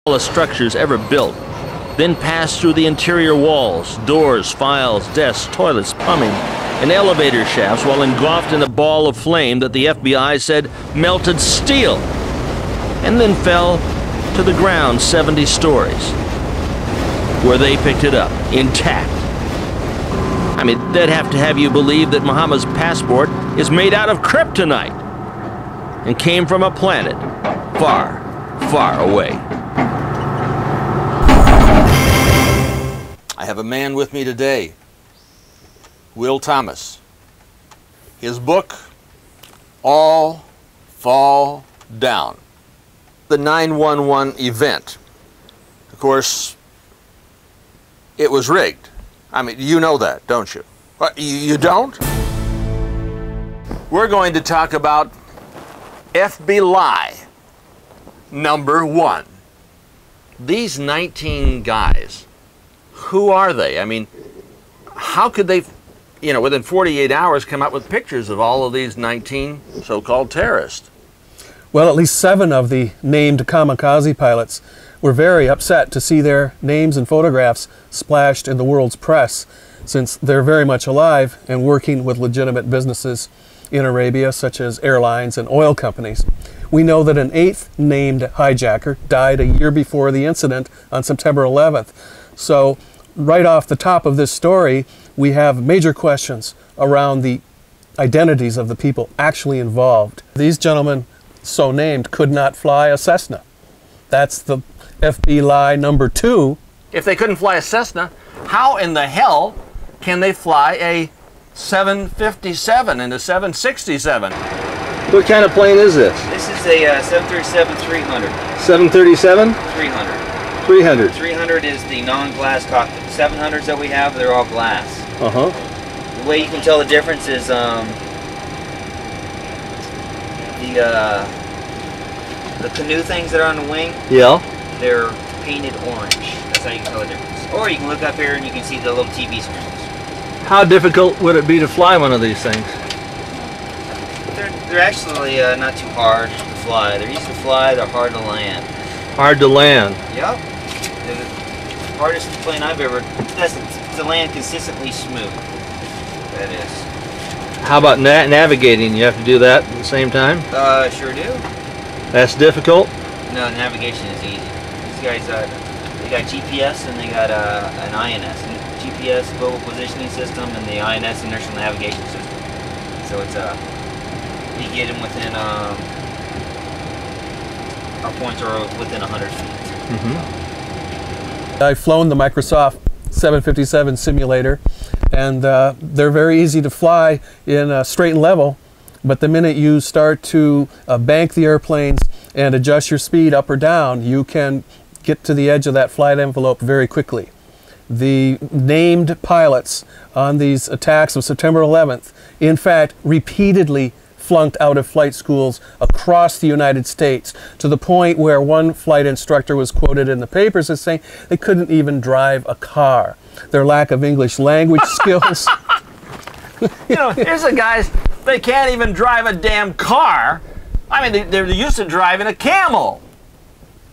tallest structures ever built, then passed through the interior walls, doors, files, desks, toilets, plumbing, and elevator shafts while engulfed in a ball of flame that the FBI said melted steel, and then fell to the ground 70 stories, where they picked it up, intact. I mean, they'd have to have you believe that Muhammad's passport is made out of kryptonite and came from a planet far, far away. I have a man with me today, Will Thomas. His book, All Fall Down. The 9/11 event. Of course, it was rigged. I mean, you know that, don't you? What, you don't? We're going to talk about FB lie number 1. These 19 guys, who are they? I mean, how could they, you know, within 48 hours come up with pictures of all of these 19 so-called terrorists? Well, at least 7 of the named kamikaze pilots were very upset to see their names and photographs splashed in the world's press, since they're very much alive and working with legitimate businesses in Arabia, such as airlines and oil companies. We know that an 8th named hijacker died a year before the incident on September 11th. So right off the top of this story, we have major questions around the identities of the people actually involved. These gentlemen, so named, could not fly a Cessna. That's the FB lie number 2. If they couldn't fly a Cessna, how in the hell can they fly a 757 and a 767? What kind of plane is this? This is a 737-300. 737? 300. 300. 300 is the non-glass cockpit. 700s that we have, they're all glass. Uh-huh. The way you can tell the difference is the canoe things that are on the wing. Yeah. They're painted orange. That's how you can tell the difference. Or you can look up here and you can see the little TV screens. How difficult would it be to fly one of these things? They're actually not too hard to fly. They're easy to fly, they're hard to land. Hard to land. Yep. The hardest plane I've ever tested to land consistently smooth. That is. How about navigating? You have to do that at the same time? Sure do. That's difficult? No, navigation is easy. These guys, they got GPS and they got an INS. GPS, Global Positioning System, and the INS, Inertial Navigation System. So it's, you get them within, our points are within 100 feet. Mm-hmm. I've flown the Microsoft 757 simulator, and they're very easy to fly in a straight and level, but the minute you start to bank the airplanes and adjust your speed up or down, you can get to the edge of that flight envelope very quickly. The named pilots on these attacks of September 11th, in fact, repeatedly flunked out of flight schools across the United States, to the point where one flight instructor was quoted in the papers as saying they couldn't even drive a car. Their lack of English language skills. You know, here's the guys, they can't even drive a damn car. I mean, they're used to driving a camel.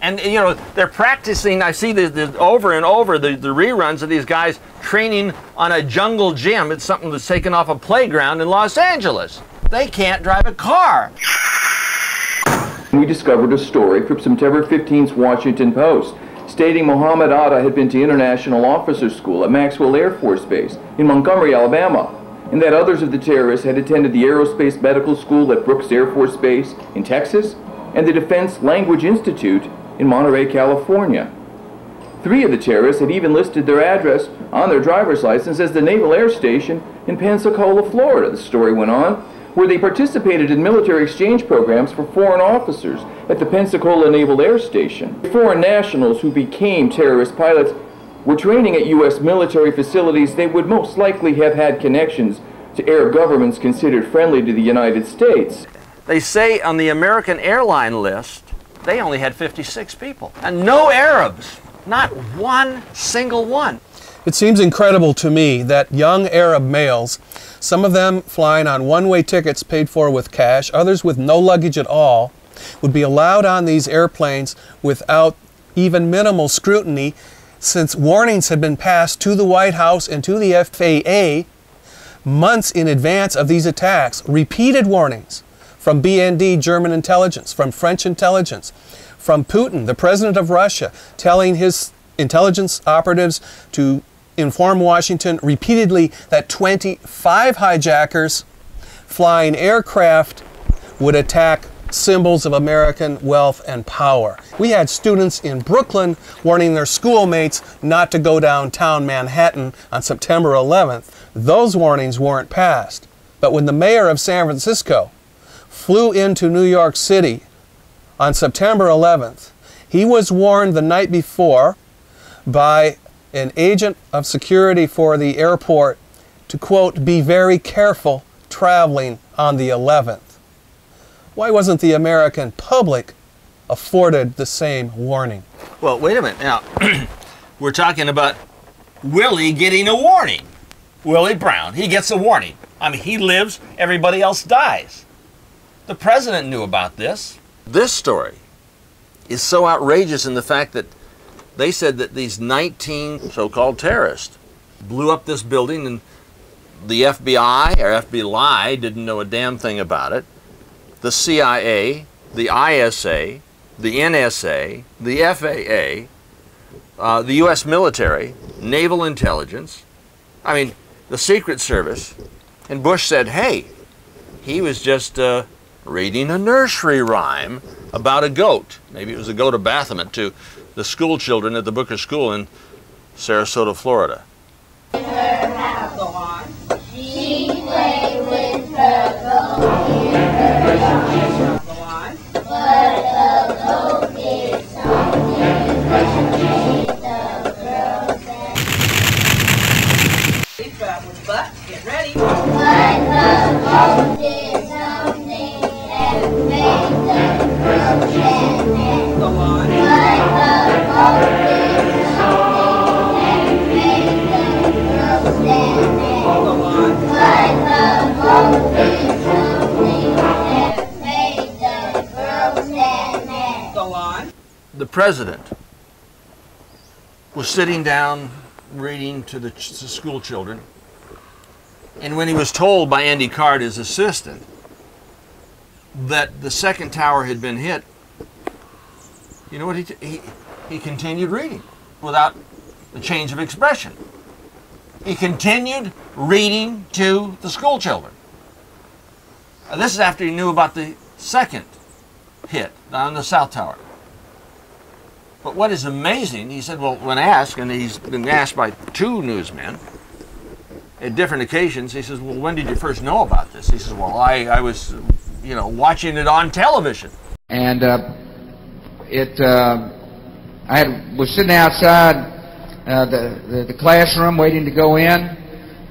And, you know, they're practicing, I see the over and over, the reruns of these guys training on a jungle gym. It's something that's taken off a playground in Los Angeles. They can't drive a car. We discovered a story from September 15th's Washington Post stating Muhammad Atta had been to International Officer School at Maxwell Air Force Base in Montgomery, Alabama, and that others of the terrorists had attended the Aerospace Medical School at Brooks Air Force Base in Texas and the Defense Language Institute in Monterey, California. 3 of the terrorists had even listed their address on their driver's license as the Naval Air Station in Pensacola, Florida, the story went on, where they participated in military exchange programs for foreign officers at the Pensacola Naval Air Station. Foreign nationals who became terrorist pilots were training at U.S. military facilities. They would most likely have had connections to Arab governments considered friendly to the United States. They say on the American airline list, they only had 56 people. And no Arabs. Not one single one. It seems incredible to me that young Arab males, some of them flying on one-way tickets paid for with cash, others with no luggage at all, would be allowed on these airplanes without even minimal scrutiny, since warnings had been passed to the White House and to the FAA months in advance of these attacks. Repeated warnings from BND, German intelligence, from French intelligence, from Putin, the president of Russia, telling his intelligence operatives to inform Washington repeatedly that 25 hijackers flying aircraft would attack symbols of American wealth and power. We had students in Brooklyn warning their schoolmates not to go downtown Manhattan on September 11th. Those warnings weren't passed. But when the mayor of San Francisco flew into New York City on September 11th, he was warned the night before by an agent of security for the airport to, quote, be very careful traveling on the 11th. Why wasn't the American public afforded the same warning? Well, wait a minute. Now, we're talking about Willie getting a warning. Willie Brown, he gets a warning. I mean, he lives, everybody else dies. The president knew about this. This story is so outrageous in the fact that they said that these 19 so-called terrorists blew up this building, and the FBI or FBI didn't know a damn thing about it. The CIA, the ISA, the NSA, the FAA, the U.S. military, naval intelligence, I mean, the Secret Service. And Bush said, hey, he was just reading a nursery rhyme about a goat. Maybe it was a goat of Baphomet to the school children at the Booker School in Sarasota, Florida. Go on. She played with her goat. Go on. But the goat did something that made the girl say. Big fat with butt. Get ready. But the goat did something that made the girl say. Go on. But the goat did something that made the girl say. Go on. But the goat did something that made the girl say. Go on. The president was sitting down reading to the school children, and when he was told by Andy Card, his assistant, that the second tower had been hit, you know what he continued reading without a change of expression. He continued reading to the school children. This is after he knew about the second hit on the South Tower. But what is amazing, he said, well, when asked, and he's been asked by two newsmen at different occasions, he says, well, when did you first know about this? He says, well, I was, you know, watching it on television. And I was sitting outside the classroom waiting to go in,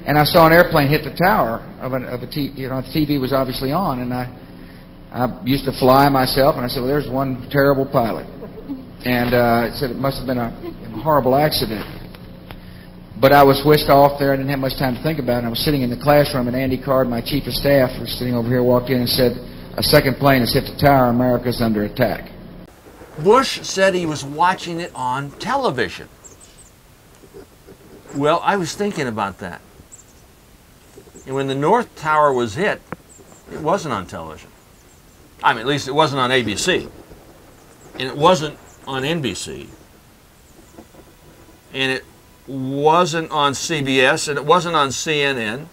and I saw an airplane hit the tower of a TV. You know, the TV was obviously on, and I used to fly myself, and I said, well, there's one terrible pilot. And it said it must have been a horrible accident. But I was whisked off there. I didn't have much time to think about it. I was sitting in the classroom, and Andy Card, my chief of staff, was sitting over here, walked in and said, a second plane has hit the tower. America's under attack. Bush said he was watching it on television. Well, I was thinking about that. And when the North Tower was hit, it wasn't on television. I mean, at least it wasn't on ABC. And it wasn't on NBC. And it wasn't on CBS, and it wasn't on CNN.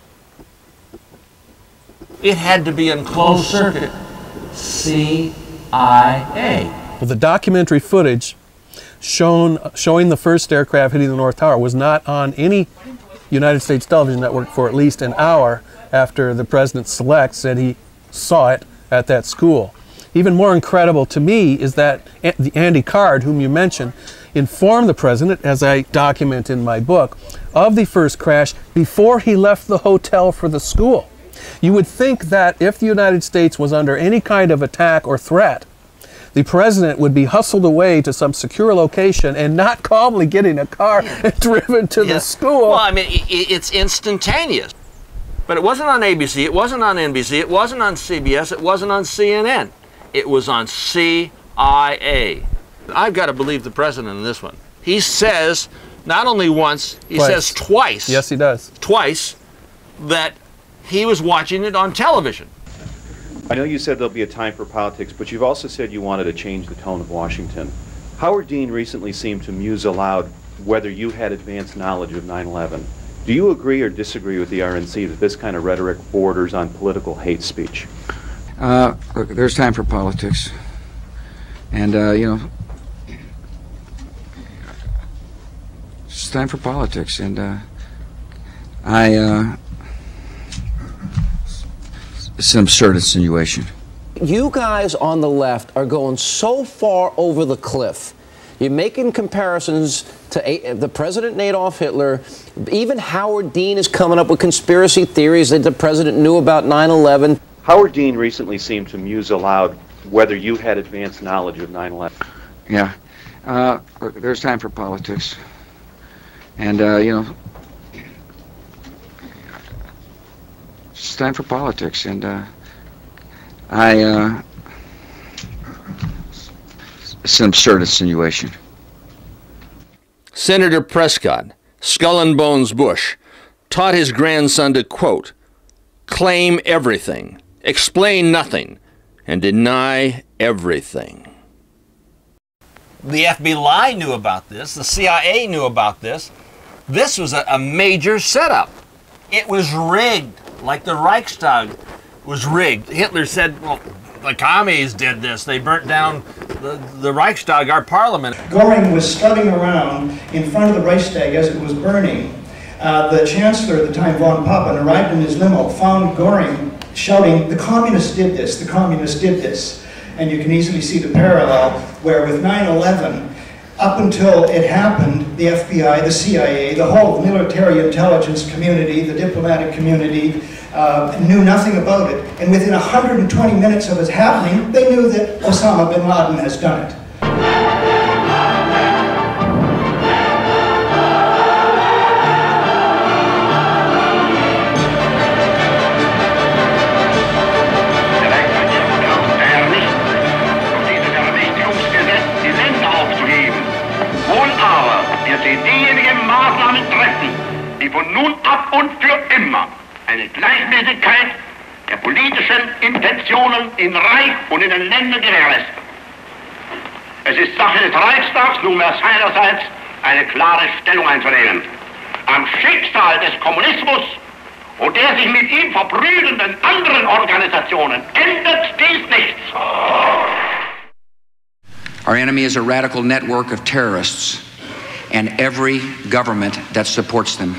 It had to be in closed circuit. CIA. Well, the documentary footage showing the first aircraft hitting the North Tower was not on any United States television network for at least an hour after the president-select said he saw it at that school. Even more incredible to me is that Andy Card, whom you mentioned, informed the president, as I document in my book, of the first crash before he left the hotel for the school. You would think that if the United States was under any kind of attack or threat, the president would be hustled away to some secure location and not calmly get in a car and driven to the school. Well, I mean, it's instantaneous. But it wasn't on ABC, it wasn't on NBC, it wasn't on CBS, it wasn't on CNN. It was on CIA. I've got to believe the president in this one. He says, not only once, he says twice. Yes, he does. Twice, that he was watching it on television. I know you said there'll be a time for politics, but you've also said you wanted to change the tone of Washington. Howard Dean recently seemed to muse aloud whether you had advanced knowledge of 9/11. Do you agree or disagree with the RNC that this kind of rhetoric borders on political hate speech? Look, there's time for politics. And, you know, it's time for politics. And it's an absurd insinuation. You guys on the left are going so far over the cliff. You're making comparisons to the President Adolf Hitler. Even Howard Dean is coming up with conspiracy theories that the president knew about 9/11. Howard Dean recently seemed to muse aloud whether you had advanced knowledge of 9/11. Yeah. Look, there's time for politics. And, you know, it's time for politics. And it's an absurd insinuation. Senator Prescott, Skull and Bones Bush, taught his grandson to, quote, claim everything, explain nothing, and deny everything. The FBI knew about this. The CIA knew about this. This was a major setup. It was rigged, like the Reichstag was rigged. Hitler said, well, the commies did this. They burnt down the Reichstag, our parliament. Goring was strutting around in front of the Reichstag as it was burning. The chancellor at the time, von Papen, arrived in his limo, found Goring shouting, "The communists did this, the communists did this." And you can easily see the parallel where with 9/11, up until it happened, the FBI, the CIA, the whole military intelligence community, the diplomatic community, knew nothing about it. And within 120 minutes of it happening, they knew that Osama bin Laden has done it. Diejenigen Maßnahmen treffen, die von nun ab und für immer eine Gleichmäßigkeit der politischen Intentionen in Reich und in den Ländern gewährleisten. Es ist Sache des Reichstags, nunmehr seinerseits eine klare Stellung einzunehmen. Am Schicksal des Kommunismus und der sich mit ihm verbrüdenden anderen Organisationen ändert dies nichts. Our enemy is a radical network of terrorists and every government that supports them.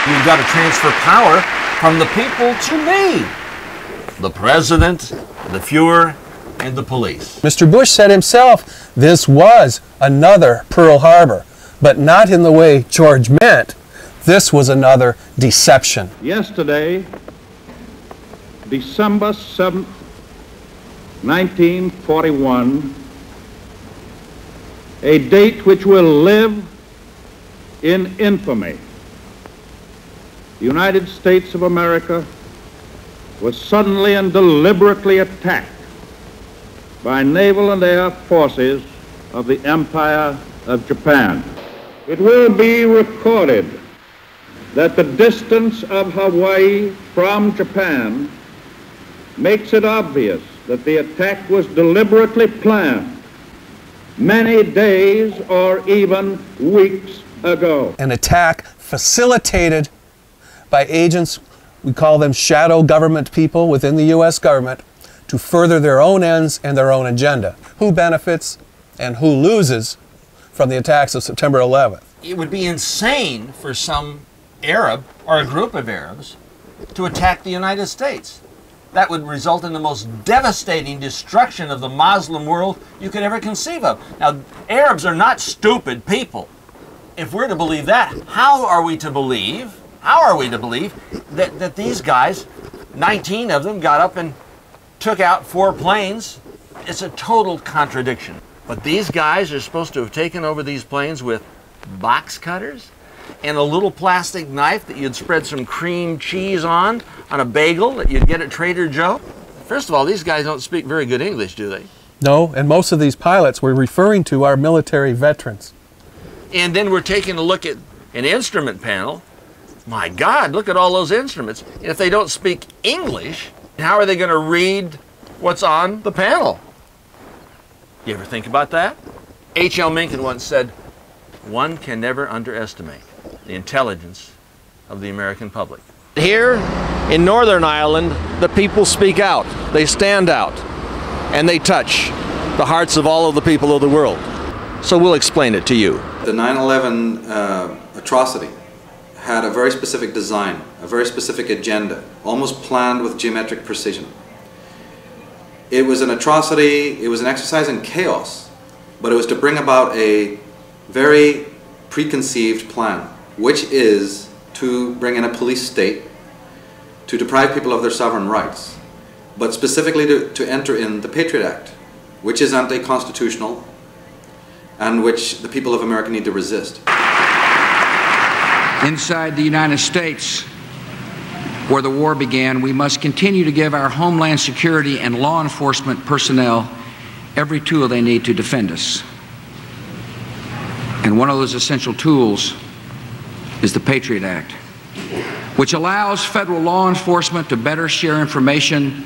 You've got to transfer power from the people to me. The president, the Fuhrer, and the police. Mr. Bush said himself this was another Pearl Harbor, but not in the way George meant. This was another deception. Yesterday, December 7th, 1941, a date which will live in infamy. The United States of America was suddenly and deliberately attacked by naval and air forces of the Empire of Japan. It will be recorded that the distance of Hawaii from Japan makes it obvious that the attack was deliberately planned many days or even weeks ago. An attack facilitated by agents, we call them shadow government people within the U.S. government, to further their own ends and their own agenda. Who benefits and who loses from the attacks of September 11th? It would be insane for some Arab or a group of Arabs to attack the United States. That would result in the most devastating destruction of the Muslim world you could ever conceive of. Now, Arabs are not stupid people. If we're to believe that, how are we to believe that these guys, 19 of them, got up and took out 4 planes? It's a total contradiction. But these guys are supposed to have taken over these planes with box cutters and a little plastic knife that you'd spread some cream cheese on a bagel that you'd get at Trader Joe. First of all, these guys don't speak very good English, do they? No, and most of these pilots we're referring to are military veterans. And then we're taking a look at an instrument panel. My God, look at all those instruments. If they don't speak English, how are they going to read what's on the panel? You ever think about that? H.L. Mencken once said, "One can never underestimate the intelligence of the American public." Here in Northern Ireland, the people speak out, they stand out, and they touch the hearts of all of the people of the world. So we'll explain it to you. The 9/11 atrocity had a very specific design, a very specific agenda, almost planned with geometric precision. It was an atrocity, it was an exercise in chaos, but it was to bring about a very preconceived plan, which is to bring in a police state, to deprive people of their sovereign rights, but specifically to enter in the Patriot Act, which is anti-constitutional and which the people of America need to resist. Inside the United States, where the war began, we must continue to give our Homeland Security and law enforcement personnel every tool they need to defend us. And one of those essential tools is the Patriot Act, which allows federal law enforcement to better share information,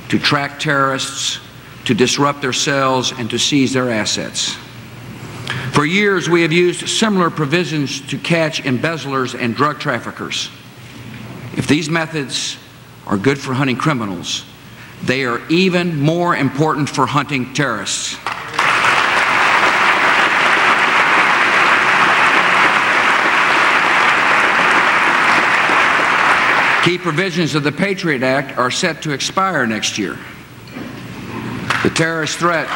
to track terrorists, to disrupt their cells, and to seize their assets. For years, we have used similar provisions to catch embezzlers and drug traffickers. If these methods are good for hunting criminals, they are even more important for hunting terrorists. Key provisions of the Patriot Act are set to expire next year. The terrorist threat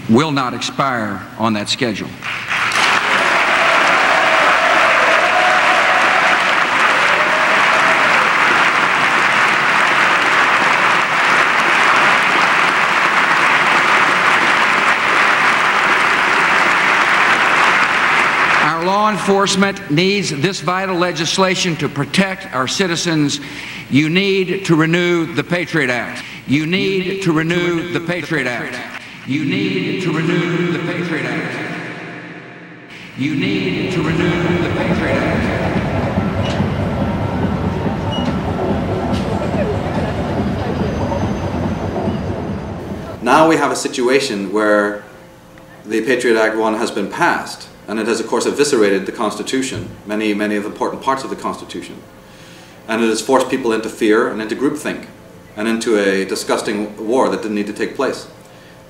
will not expire on that schedule. Our law enforcement needs this vital legislation to protect our citizens. You need to renew the Patriot Act. You need to renew the Patriot Act. You need to renew the Patriot Act. You need to renew the Patriot Act. Now we have a situation where the Patriot Act 1 has been passed, and it has of course eviscerated the Constitution, many of the important parts of the Constitution. And it has forced people into fear and into groupthink and into a disgusting war that didn't need to take place.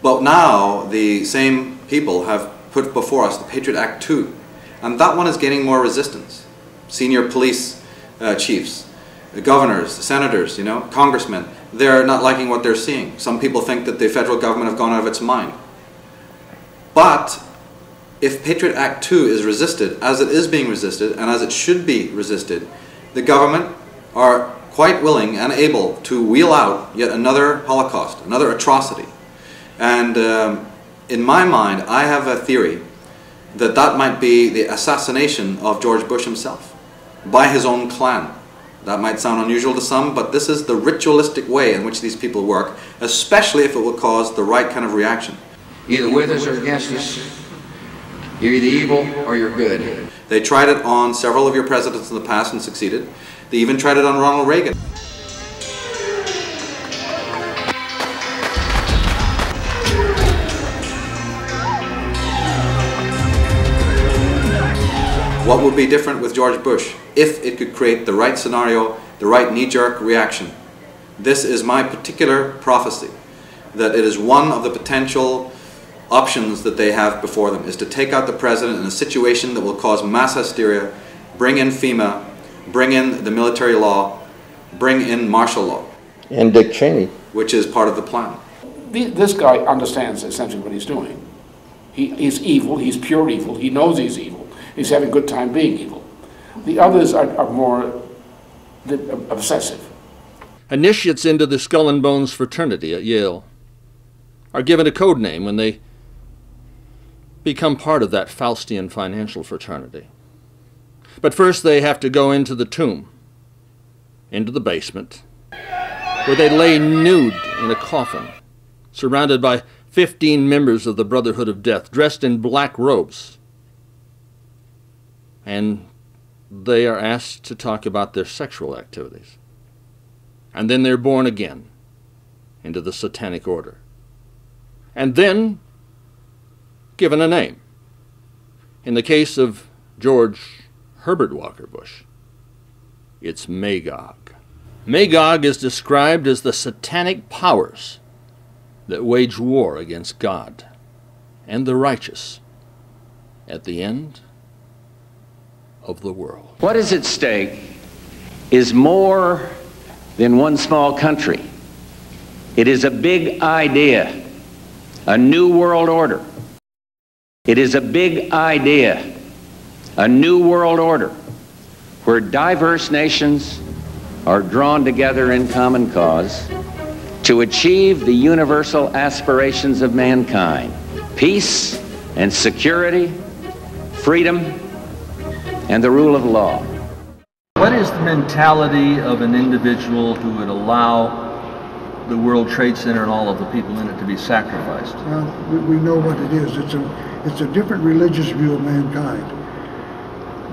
But now the same people have put before us the Patriot Act 2, and that one is gaining more resistance. Senior police chiefs, the governors, the senators, congressmen, they're not liking what they're seeing. Some people think that the federal government have gone out of its mind. But if Patriot Act 2 is resisted, as it is being resisted, and as it should be resisted, the government are quite willing and able to wheel out yet another Holocaust, another atrocity. And in my mind, I have a theory that that might be the assassination of George Bush himself by his own clan. That might sound unusual to some, but this is the ritualistic way in which these people work, especially if it will cause the right kind of reaction. Either with us or against us, you're either evil or you're good. They tried it on several of your presidents in the past and succeeded. They even tried it on Ronald Reagan. What would be different with George Bush if it could create the right scenario, the right knee-jerk reaction? This is my particular prophecy, that it is one of the potential options that they have before them, is to take out the president in a situation that will cause mass hysteria, bring in FEMA, bring in the military law, bring in martial law. And Dick Cheney. Which is part of the plan. This guy understands essentially what he's doing. He's evil, he's pure evil, he knows he's evil. He's having a good time being evil. The others are more obsessive. Initiates into the Skull and Bones fraternity at Yale are given a code name when they become part of that Faustian financial fraternity. But first they have to go into the tomb, into the basement, where they lay nude in a coffin, surrounded by 15 members of the Brotherhood of Death, dressed in black robes. And they are asked to talk about their sexual activities. And then they're born again into the satanic order. And then given a name. In the case of George Herbert Walker Bush, it's Magog. Magog is described as the satanic powers that wage war against God and the righteous at the end of the world. What is at stake is more than one small country. It is a big idea, a new world order. It is a big idea, a new world order, where diverse nations are drawn together in common cause to achieve the universal aspirations of mankind: peace and security, freedom, and the rule of law. What is the mentality of an individual who would allow the World Trade Center and all of the people in it to be sacrificed? Well, we know what it is. It's a different religious view of mankind.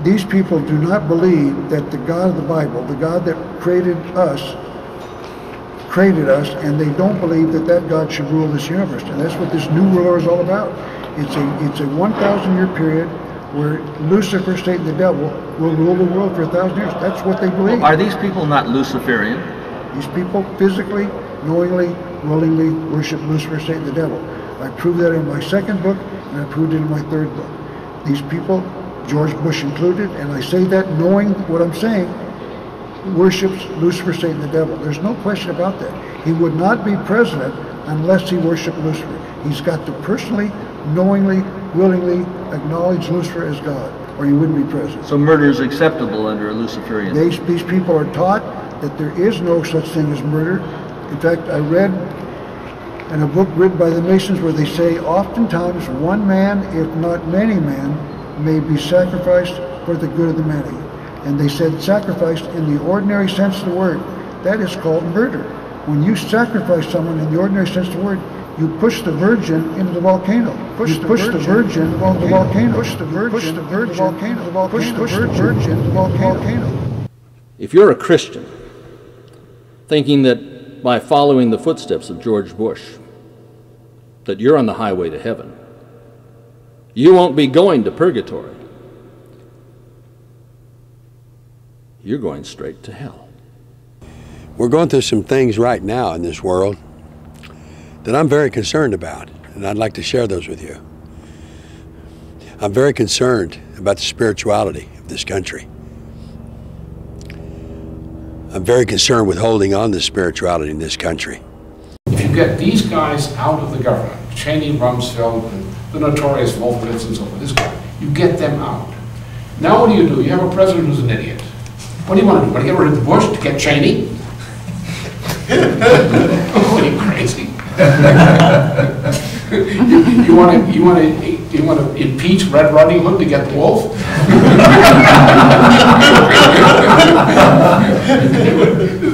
These people do not believe that the God of the Bible, the God that created us, and they don't believe that that God should rule this universe. And that's what this new world order is all about. It's a 1,000-year period where Lucifer, Satan, the devil, will rule the world for 1,000 years. That's what they believe. Well, are these people not Luciferian? These people physically, knowingly, willingly worship Lucifer, Satan, the devil. I proved that in my second book, and I proved it in my third book. These people, George Bush included, and I say that knowing what I'm saying, worships Lucifer, Satan, the devil. There's no question about that. He would not be president unless he worshiped Lucifer. He's got to personally, knowingly, willingly acknowledge Lucifer as God, or he wouldn't be president. So murder is acceptable under a Luciferian? These people are taught that there is no such thing as murder. In fact, I read in a book written by the Masons where they say oftentimes one man, if not many men, may be sacrificed for the good of the many. And they said sacrificed in the ordinary sense of the word. That is called murder. When you sacrifice someone in the ordinary sense of the word, you push the virgin into the volcano. Push the virgin into the volcano. Push the virgin into the volcano. Push the virgin into the volcano. If you're a Christian, thinking that by following the footsteps of George Bush, that you're on the highway to heaven, you won't be going to purgatory. You're going straight to hell. We're going through some things right now in this world that I'm very concerned about, and I'd like to share those with you. I'm very concerned about the spirituality of this country. I'm very concerned with holding on to spirituality in this country. If you get these guys out of the government, Cheney, Rumsfeld, and the notorious Wolfowitz and so forth, this guy, you get them out. Now what do? You have a president who's an idiot. What do you want to do? Want to get rid of Bush to get Cheney? What are you, crazy? you want to impeach Red Riding Hood to get the wolf?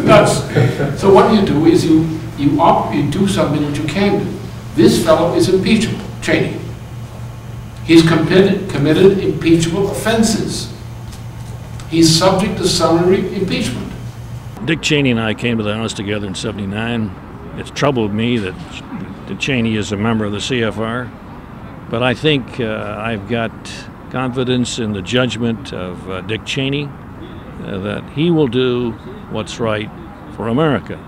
Nuts. So what you do is you do something which you can do. This fellow is impeachable, Cheney. He's committed impeachable offenses. He's subject to summary impeachment. Dick Cheney and I came to the House together in '79. It's troubled me that Cheney is a member of the CFR, but I think I've got confidence in the judgment of Dick Cheney that he will do what's right for America,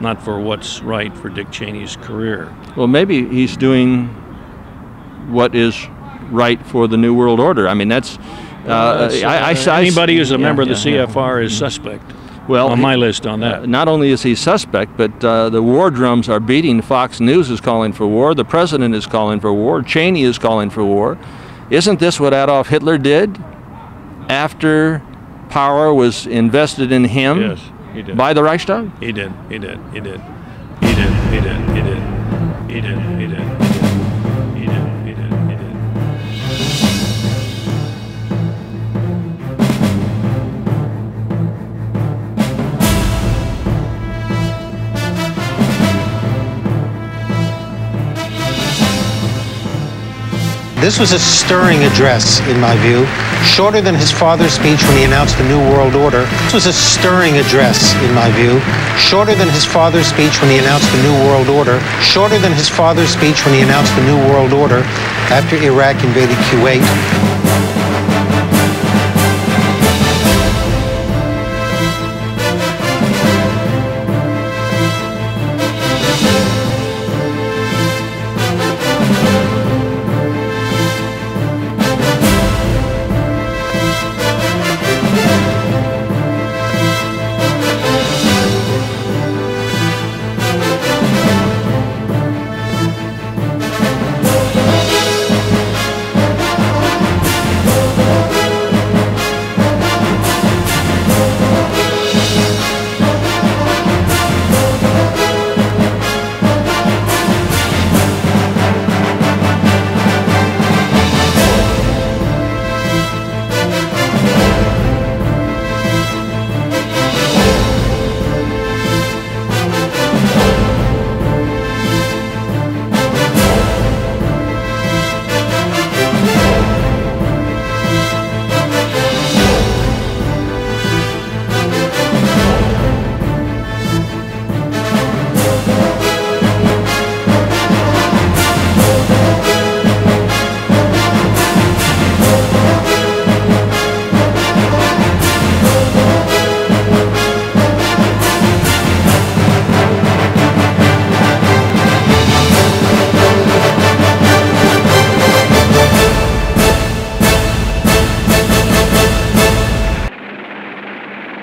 not for what's right for Dick Cheney's career. Well, maybe he's doing what is right for the New World Order. I mean, that's... anybody who's a member of the CFR is suspect. Well, on my list on that. Not only is he suspect, but the war drums are beating. Fox News is calling for war. The president is calling for war. Cheney is calling for war. Isn't this what Adolf Hitler did after power was invested in him? Yes, he did. By the Reichstag? He did. He did. He did. He did. He did. He did. He did. He did. He did. He did. He did. This was a stirring address, in my view, shorter than his father's speech when he announced the New World Order. This was a stirring address, in my view, shorter than his father's speech when he announced the New World Order, shorter than his father's speech when he announced the New World Order after Iraq invaded Kuwait.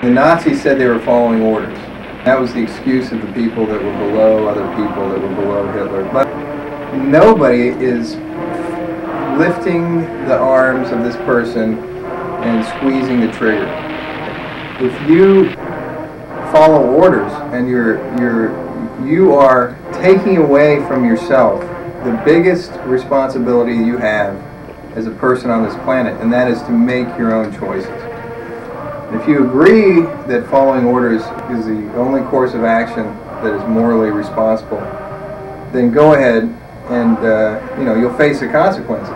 The Nazis said they were following orders. That was the excuse of the people that were below other people that were below Hitler. But nobody is lifting the arms of this person and squeezing the trigger. If you follow orders and you are taking away from yourself the biggest responsibility you have as a person on this planet, and that is to make your own choices. If you agree that following orders is the only course of action that is morally responsible, then go ahead and you'll face the consequences.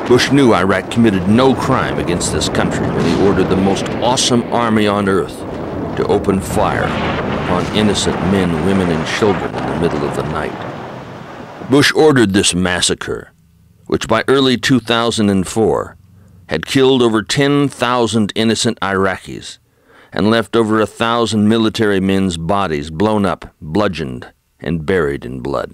Bush knew Iraq committed no crime against this country when he ordered the most awesome army on earth to open fire upon innocent men, women, and children in the middle of the night. Bush ordered this massacre, which by early 2004 had killed over 10,000 innocent Iraqis and left over 1,000 military men's bodies blown up, bludgeoned, and buried in blood.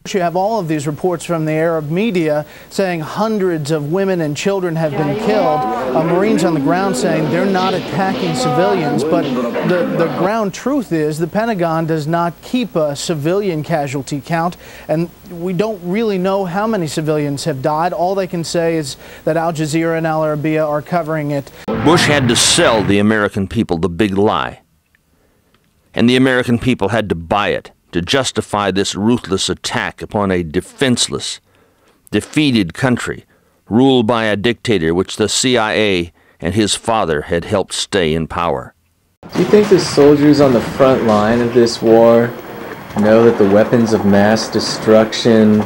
You have all of these reports from the Arab media saying hundreds of women and children have been killed. Marines on the ground saying they're not attacking civilians, but the ground truth is the Pentagon does not keep a civilian casualty count, and we don't really know how many civilians have died. All they can say is that Al Jazeera and Al Arabiya are covering it. Bush had to sell the American people the big lie, and the American people had to buy it to justify this ruthless attack upon a defenseless, defeated country ruled by a dictator which the CIA and his father had helped stay in power. Do you think the soldiers on the front line of this war know that the weapons of mass destruction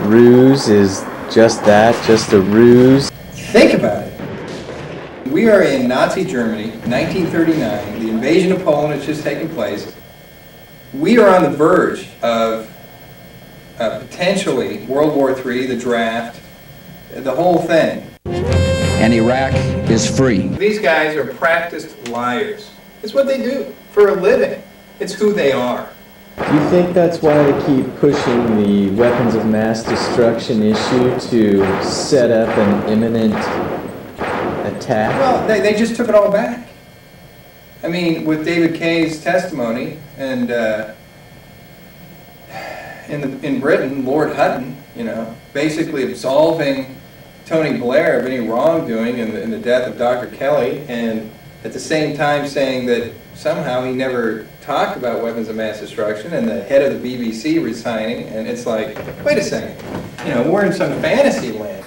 ruse is just that, just a ruse? Think about it. We are in Nazi Germany, 1939. The invasion of Poland has just taken place. We are on the verge of potentially World War III, the draft, the whole thing. And Iraq is free. These guys are practiced liars. It's what they do for a living. It's who they are. Do you think that's why they keep pushing the weapons of mass destruction issue to set up an imminent attack? Well, they just took it all back. I mean, with David Kaye's testimony, and in Britain, Lord Hutton, basically absolving Tony Blair of any wrongdoing in the death of Dr. Kelly, and at the same time saying that somehow he never talked about weapons of mass destruction, and the head of the BBC resigning, and it's like, wait a second, you know, we're in some fantasy land.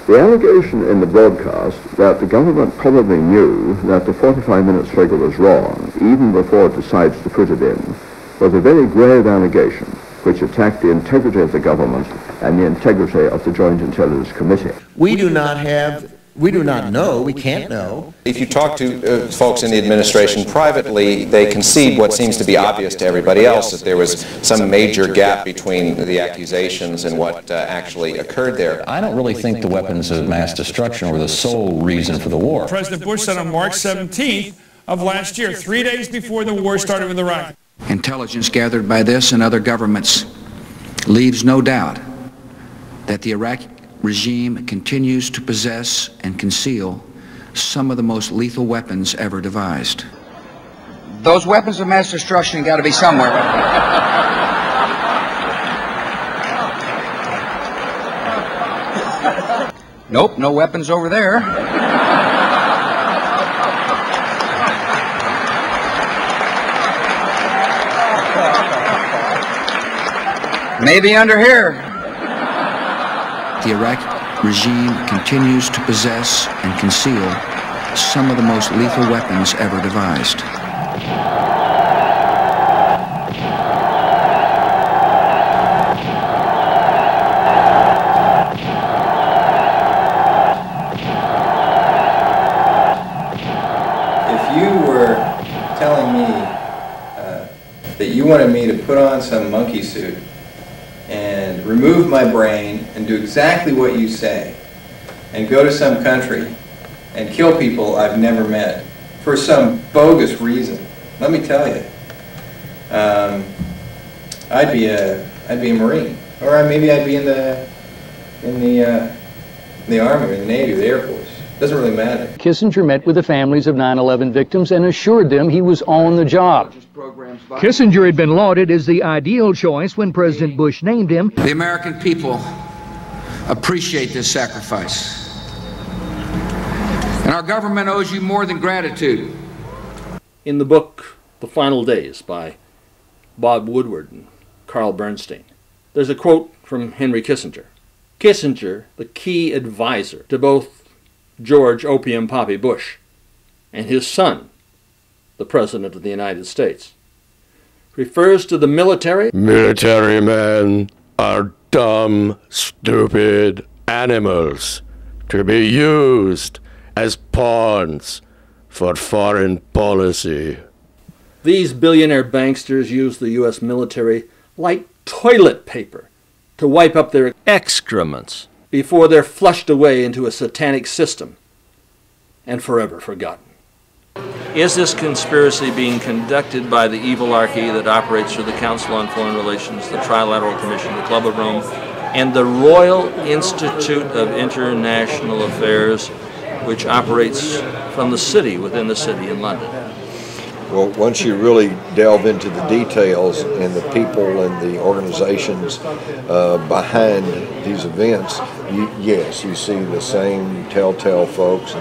The allegation in the broadcast that the government probably knew that the 45-minute figure was wrong, even before it decides to put it in, was a very grave allegation which attacked the integrity of the government and the integrity of the Joint Intelligence Committee. We do not know, we can't know. If you talk to folks in the administration privately, they concede what seems to be obvious to everybody else, that there was some major gap between the accusations and what actually occurred there. I don't really think the weapons of mass destruction were the sole reason for the war. President Bush said on March 17th of last year, 3 days before the war started with Iraq. Intelligence gathered by this and other governments leaves no doubt that the Iraqi regime continues to possess and conceal some of the most lethal weapons ever devised. Those weapons of mass destruction got to be somewhere. Nope, no weapons over there. Maybe under here. The Iraqi regime continues to possess and conceal some of the most lethal weapons ever devised. If you were telling me that you wanted me to put on some monkey suit and remove my brain and do exactly what you say and go to some country and kill people I've never met for some bogus reason, let me tell you, I'd be a Marine, or maybe I'd be in the Army or the Navy or the Air Force. Doesn't really matter. Kissinger met with the families of 9/11 victims and assured them he was on the job. Kissinger had been lauded as the ideal choice when President Bush named him. The American people appreciate this sacrifice. And our government owes you more than gratitude. In the book The Final Days by Bob Woodward and Carl Bernstein, there's a quote from Henry Kissinger. Kissinger, the key advisor to both George Opium Poppy Bush and his son, the President of the United States, refers to the military. Military men are dumb, stupid animals to be used as pawns for foreign policy. These billionaire banksters use the U.S. military like toilet paper to wipe up their excrements before they're flushed away into a satanic system and forever forgotten. Is this conspiracy being conducted by the evilarchy that operates through the Council on Foreign Relations, the Trilateral Commission, the Club of Rome, and the Royal Institute of International Affairs, which operates from the city, within the city in London? Well, once you really delve into the details and the people and the organizations behind these events, yes, you see the same telltale folks.